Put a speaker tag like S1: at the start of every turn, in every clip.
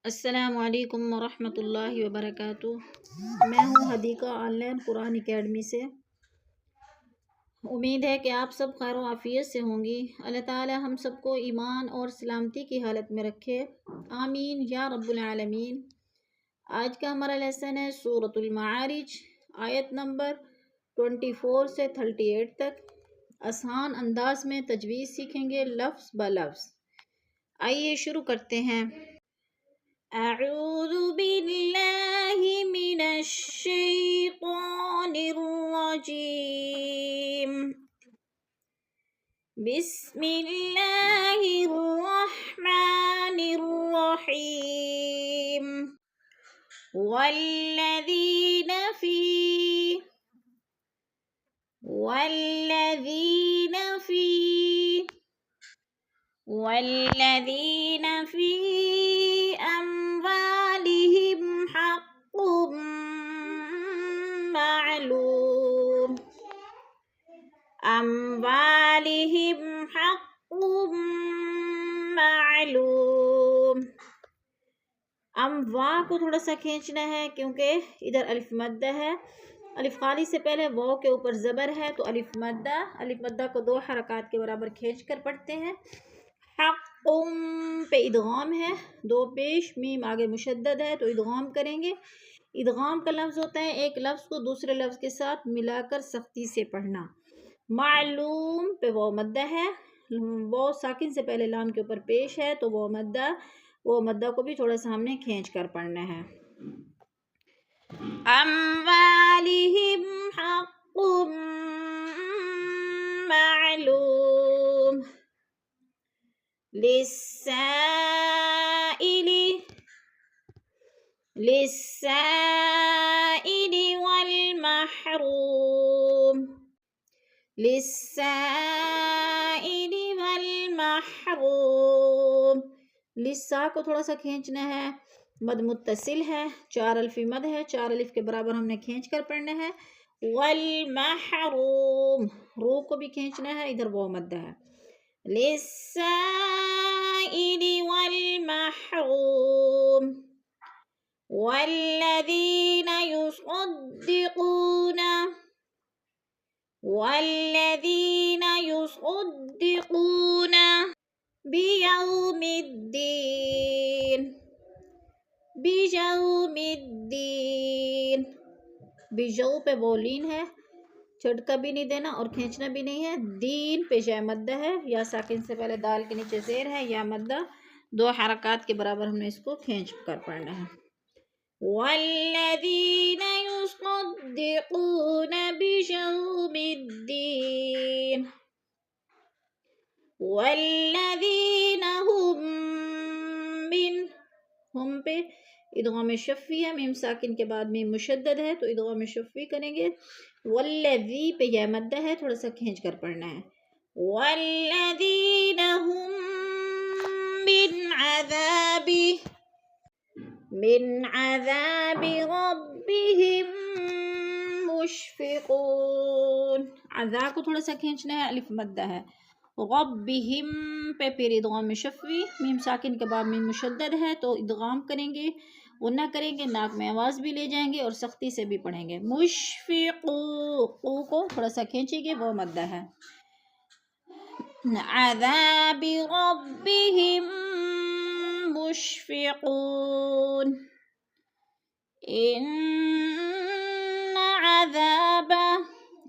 S1: السلام علیکم ورحمۃ اللہ وبرکاتہ۔ میں ہوں Hadiqa on line Quran academy سے۔ امید ہے کہ آپ سب خیر و عافیت سے ہوں گی۔ اللہ تعالی ہم سب کو ایمان اور سلامتی کی حالت میں رکھے، آمین یا رب العالمین۔ آج کا ہمارا لیسن ہے سورۃ المعارج، آیت نمبر 24 سے 38 تک۔ آسان انداز میں تجوید سیکھیں گے لفظ بلفظ۔ آئیے شروع کرتے ہیں۔ اعوذ باللہ من الشیطان الرجیم، بسم اللہ الرحمن الرحیم۔ والذین فی أموالهم حق معلوم، وا کو تھوڑا سا کھینچنا ہے کیونکہ ادھر الف مدہ ہے۔ الف خالی سے پہلے واو کے اوپر زبر ہے تو الف مدہ کو 2 حرکات کے برابر کھینچ کر پڑھتے ہیں۔ حق پہ ادغام ہے، 2 پیش، میم آگے مشدد ہے تو ادغام کریں گے۔ ادغام کا لفظ ہوتا ہے ایک لفظ کو دوسرے لفظ کے ساتھ ملا کر سختی سے پڑھنا۔ معلوم پہ واو مدہ ہے، واو ساکن سے پہلے لام کے اوپر پیش ہے تو واو مدہ کو بھی تھوڑا سا ہم نے کھینچ کر پڑھنا ہے۔ اموالہم حق معلوم، للسائل والمحروم، لسا کو تھوڑا سا کھینچنا ہے، مد متصل ہے، 4 الفی مد ہے، 4 الف کے برابر ہم نے کھینچ کر پڑھنا ہے۔ والمحروم، رو کو بھی کھینچنا ہے، ادھر واو مدہ ہے۔ للسائل والمحروم، والذین یصدقون بیوم الدین، بیجو پہ بولین ہے، چھٹکا بھی نہیں دینا اور کھینچنا بھی نہیں ہے۔ دین پہ یا مدہ ہے، یا ساکن سے پہلے دال کے نیچے زیر ہے، یا مدہ 2 حرکات کے برابر ہم نے اس کو کھینچ کر پڑھنا ہے۔ والذین یصدقون بیوم الدین، والذین ہم پہ ادغام شفوی ہے، میم ساکن کے بعد میم مشدد ہے تو ادغام شفوی کریں گے۔ والذی پہ یا مدہ ہے، تھوڑا سا کھینچ کر پڑھنا ہے۔ والذین ہم من عذاب ربهم مشفقون، عذاب کو تھوڑا سا کھینچنا ہے، الف مدہ ہے۔ ربهم پہ پھر ادغام شفوی، میم ساکن کے بعد میم مشدد ہے تو ادغام کریں گے، غنہ کریں گے، ناک میں آواز بھی لے جائیں گے اور سختی سے بھی پڑھیں گے۔ مشفقو کو تھوڑا سا کھینچیں گے، وہ مدہ ہے۔ عذاب ربهم مشفقون،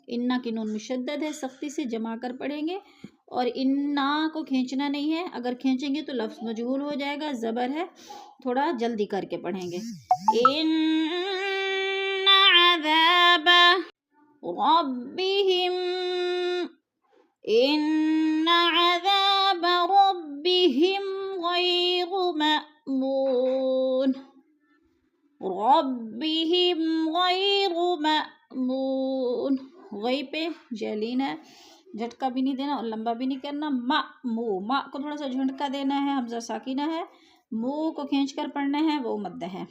S1: ان کی نون مشدد ہے، سختی سے جما کر پڑھیں گے اور انا کو کھینچنا نہیں ہے، اگر کھینچیں گے تو لفظ مجہول ہو جائے گا، زبر ہے، تھوڑا جلدی کر کے پڑھیں گے۔ ان عذاب ربهم غیر مأمون، غی پہ جلین ہے، جھٹکا بھی نہیں دینا اور لمبا بھی نہیں کرنا۔ ماء کو تھوڑا سا جھٹکا دینا ہے، حمزہ ساکینہ ہے، مو کو کھینچ کر پڑھنا ہے، وہ مدہ ہے۔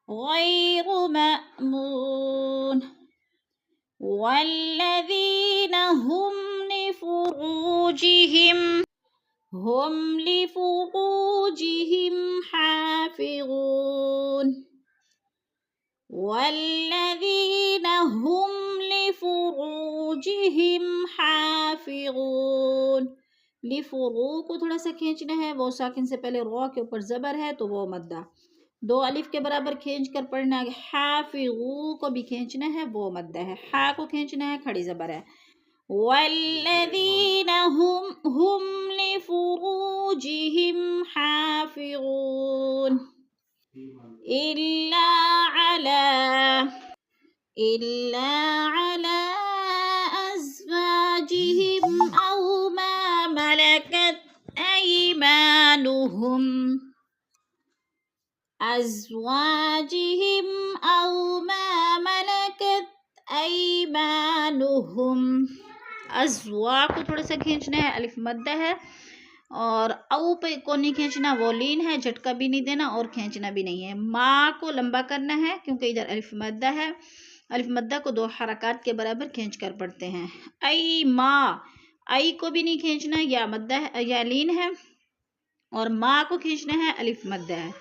S1: غیر مأمون، والذین هم لفروجهم حافظون، حافظون والذین هم لفروجہم حافظون. لفرو کو تھوڑا سا کھینچنا ہے، وہ ساکن سے پہلے رو کے اوپر زبر ہے تو وہ مدہ، دو الف کے برابر کھینچ کر پڑھنا ہے. حافظو کو بھی کھینچنا ہے، وہ مدہ ہے. حا کو کھینچنا ہے، کھڑی زبر ہے. والذین هم لفروجہم حافظون إلا على أزواجهم أو ما ملكت أيمانهم ازوا کو تھوڑا سا کھینچنا ہے، الف مدہ ہے، اور او پہ کو نہیں کھینچنا، وہ لین ہے، جھٹکا بھی نہیں دینا اور کھینچنا بھی نہیں ہے. ما کو لمبا کرنا ہے کیونکہ ادھر الف مدہ ہے، الف مدہ کو 2 حرکات کے برابر کھینچ کر پڑھتے ہیں. ای ما، ای کو بھی نہیں کھینچنا، یا مدہ ہے یا لین ہے، اور ما کو کھینچنا ہے، الف مدہ ہے.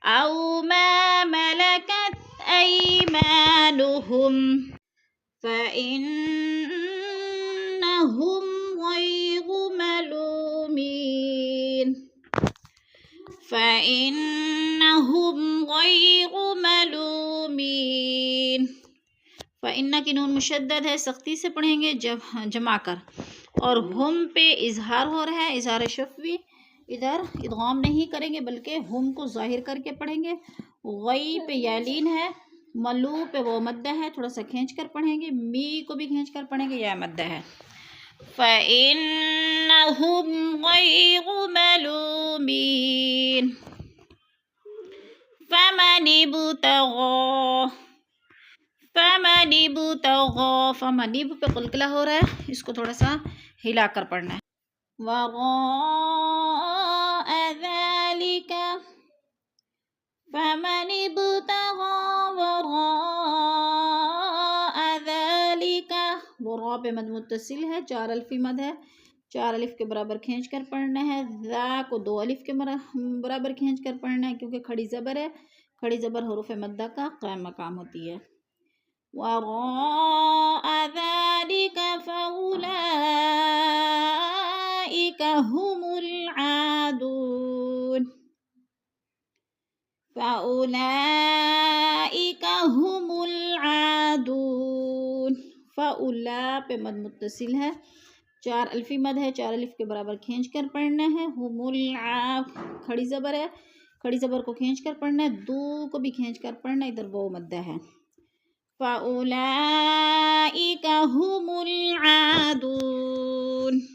S1: او ما ملکت ایمانہم فإنہم غیر ملومین فإنہ کی نون مشدد ہے، سختی سے پڑھیں گے جمع کر، اور ہم پہ اظہار ہو رہا ہے، اظہار شفوی، ادھر ادغام نہیں کریں گے بلکہ ہم کو ظاہر کر کے پڑھیں گے. غی پہ یالین ہے، ملو پہ وہ مدہ ہے، تھوڑا سا کھینچ کر پڑھیں گے. می کو بھی کھینچ کر پڑھیں گے، یا مدہ ہے. فَإِنَّهُمْ غَيْرُ مَلُومِينَ فَمَنِ ابتغى پہ قلقلہ ہو رہا ہے، اس کو تھوڑا سا ہلا کر پڑھنا ہے. وَرَاءَ ذَلِكَ فَمَنِ ابْتَغَى وَرَاءَ ذَلِكَ، وہ را پہ مد متصل ہے، 4 الفی مد ہے، 4 الف کے برابر کھینچ کر پڑھنا ہے. ذا کو 2 الف کے برابر کھینچ کر پڑھنا ہے کیونکہ کھڑی زبر ہے، کھڑی زبر حروف مدہ کا قائم مقام ہوتی ہے. وَرَاءَ ذَلِكَ فَأُولَئِكَ هُمُ الْعَادُونَ فَأُولَا پہ مد متصل ہے، 4 الفی مد ہے، 4 الف کے برابر کھینچ کر پڑھنا ہے. کھڑی زبر ہے، کھڑی زبر کو کھینچ کر پڑھنا ہے، دو کو بھی کھینچ کر پڑھنا ہے، ادھر وہ مدہ ہے. فَأُولَئِكَ هُمُ